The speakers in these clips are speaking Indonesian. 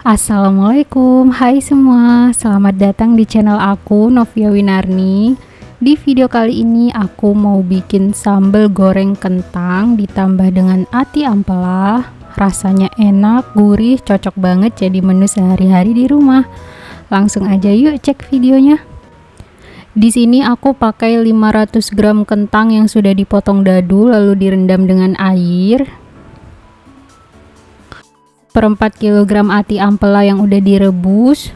Assalamualaikum, hai semua, selamat datang di channel aku, Novia Winarni. Di video kali ini aku mau bikin sambal goreng kentang ditambah dengan ati ampela. Rasanya enak, gurih, cocok banget jadi menu sehari-hari di rumah. Langsung aja yuk cek videonya. Di sini aku pakai 500 gram kentang yang sudah dipotong dadu lalu direndam dengan air. 4 kg ati ampela yang udah direbus.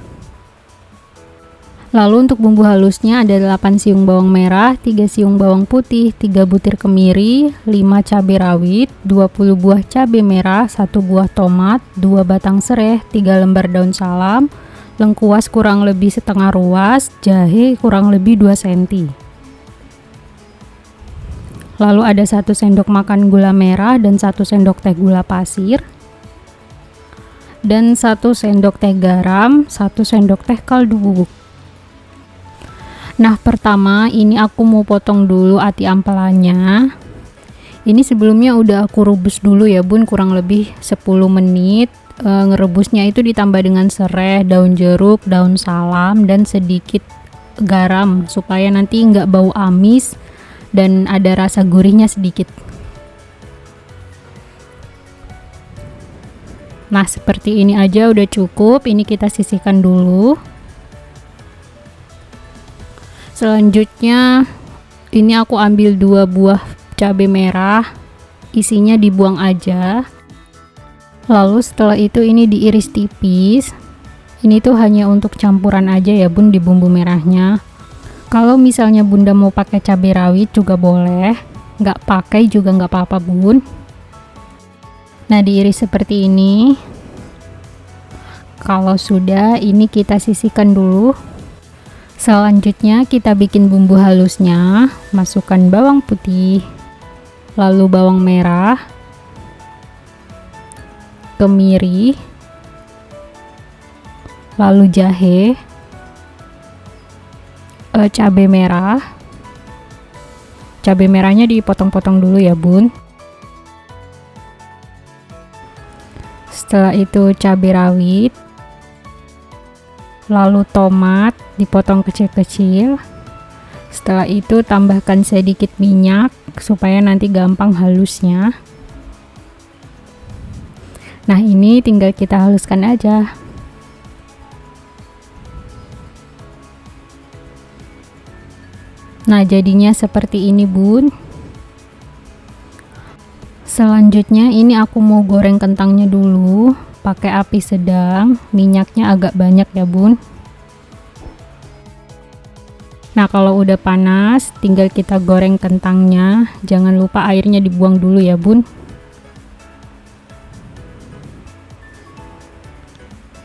Lalu untuk bumbu halusnya ada 8 siung bawang merah, 3 siung bawang putih, 3 butir kemiri, 5 cabai rawit, 20 buah cabai merah, 1 buah tomat, 2 batang serai, 3 lembar daun salam, lengkuas kurang lebih setengah ruas, jahe kurang lebih 2 cm. Lalu ada 1 sendok makan gula merah dan 1 sendok teh gula pasir. Dan 1 sendok teh garam, 1 sendok teh kaldu bubuk. Nah, pertama ini aku mau potong dulu ati ampelanya. Ini sebelumnya udah aku rebus dulu ya bun, kurang lebih 10 menit. Ngerebusnya itu ditambah dengan serai, daun jeruk, daun salam, dan sedikit garam supaya nanti nggak bau amis dan ada rasa gurihnya sedikit. Nah, seperti ini aja udah cukup. Ini kita sisihkan dulu. Selanjutnya ini aku ambil 2 buah cabai merah, isinya dibuang aja. Lalu setelah itu ini diiris tipis. Ini tuh hanya untuk campuran aja ya bun di bumbu merahnya. Kalau misalnya bunda mau pakai cabai rawit juga boleh, nggak pakai juga nggak apa-apa bun. Nah, diiris seperti ini. Kalau sudah, ini kita sisihkan dulu. Selanjutnya kita bikin bumbu halusnya. Masukkan bawang putih, lalu bawang merah, kemiri, lalu jahe, cabai merah. Cabai merahnya dipotong-potong dulu ya bun. Setelah itu cabai rawit, lalu tomat dipotong kecil-kecil. Setelah itu tambahkan sedikit minyak supaya nanti gampang halusnya. Nah, ini tinggal kita haluskan aja. Nah, jadinya seperti ini bun. Selanjutnya ini aku mau goreng kentangnya dulu pakai api sedang, minyaknya agak banyak ya bun. Nah, kalau udah panas tinggal kita goreng kentangnya, jangan lupa airnya dibuang dulu ya bun.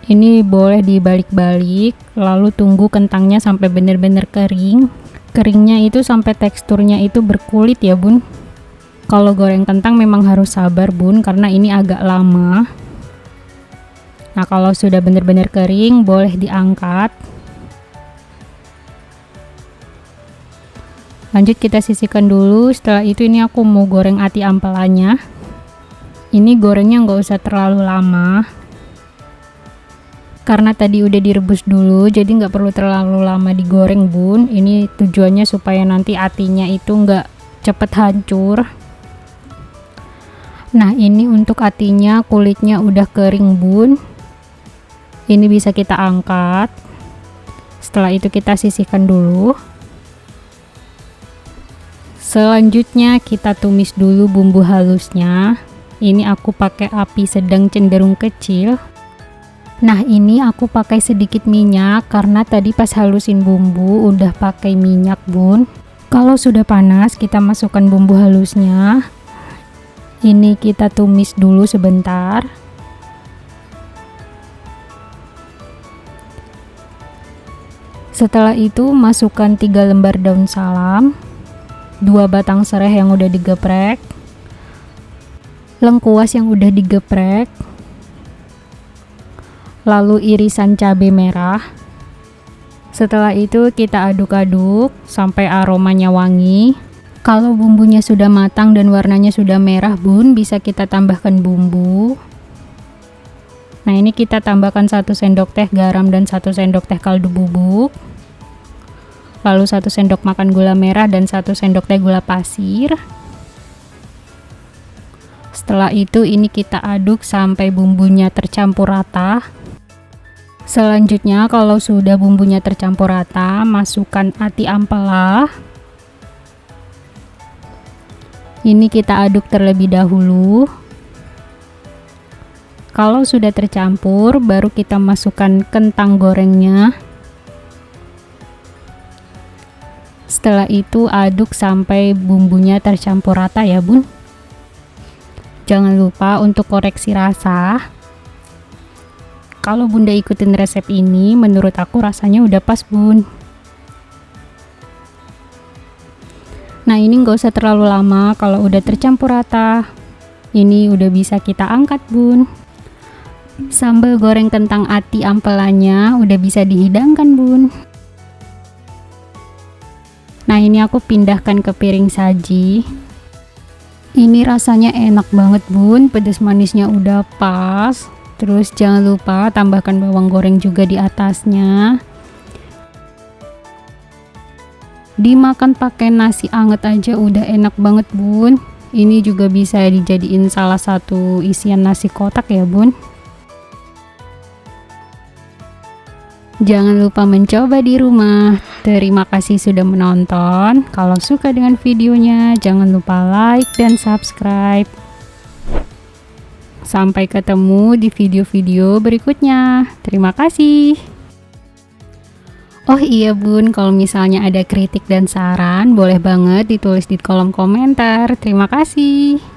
Ini boleh dibalik-balik, lalu tunggu kentangnya sampai benar-benar kering. Keringnya itu sampai teksturnya itu berkulit ya bun. Kalau goreng kentang memang harus sabar bun, karena ini agak lama. Nah, kalau sudah benar-benar kering boleh diangkat. Lanjut kita sisihkan dulu. Setelah itu ini aku mau goreng ati ampelanya. Ini gorengnya nggak usah terlalu lama, karena tadi udah direbus dulu, jadi nggak perlu terlalu lama digoreng bun. Ini tujuannya supaya nanti atinya itu nggak cepet hancur. Nah, ini untuk atinya, kulitnya udah kering bun. Ini bisa kita angkat. Setelah itu kita sisihkan dulu. Selanjutnya kita tumis dulu bumbu halusnya. Ini aku pakai api sedang cenderung kecil. Nah, ini aku pakai sedikit minyak karena tadi pas halusin bumbu udah pakai minyak bun. Kalau sudah panas kita masukkan bumbu halusnya. Ini kita tumis dulu sebentar. Setelah itu masukkan 3 lembar daun salam, 2 batang serai yang udah digeprek, lengkuas yang udah digeprek, lalu irisan cabai merah. Setelah itu kita aduk-aduk sampai aromanya wangi. Kalau bumbunya sudah matang dan warnanya sudah merah bun, bisa kita tambahkan bumbu. Nah, ini kita tambahkan 1 sendok teh garam dan 1 sendok teh kaldu bubuk. Lalu 1 sendok makan gula merah dan 1 sendok teh gula pasir. Setelah itu ini kita aduk sampai bumbunya tercampur rata. Selanjutnya kalau sudah bumbunya tercampur rata, masukkan ati ampela. Ini kita aduk terlebih dahulu. Kalau sudah tercampur, baru kita masukkan kentang gorengnya. Setelah itu aduk sampai bumbunya tercampur rata ya bun. Jangan lupa untuk koreksi rasa. Kalau bunda ikutin resep ini, menurut aku rasanya udah pas bun. Nah, ini nggak usah terlalu lama. Kalau udah tercampur rata, ini udah bisa kita angkat bun. Sambal goreng kentang ati ampelanya udah bisa dihidangkan bun. Nah, ini aku pindahkan ke piring saji. Ini rasanya enak banget bun, pedas manisnya udah pas. Terus jangan lupa tambahkan bawang goreng juga di atasnya. Dimakan pakai nasi anget aja udah enak banget bun. Ini juga bisa dijadiin salah satu isian nasi kotak ya bun. Jangan lupa mencoba di rumah. Terima kasih sudah menonton. Kalau suka dengan videonya, jangan lupa like dan subscribe. Sampai ketemu di video-video berikutnya. Terima kasih. Oh iya bun, kalau misalnya ada kritik dan saran, boleh banget ditulis di kolom komentar. Terima kasih.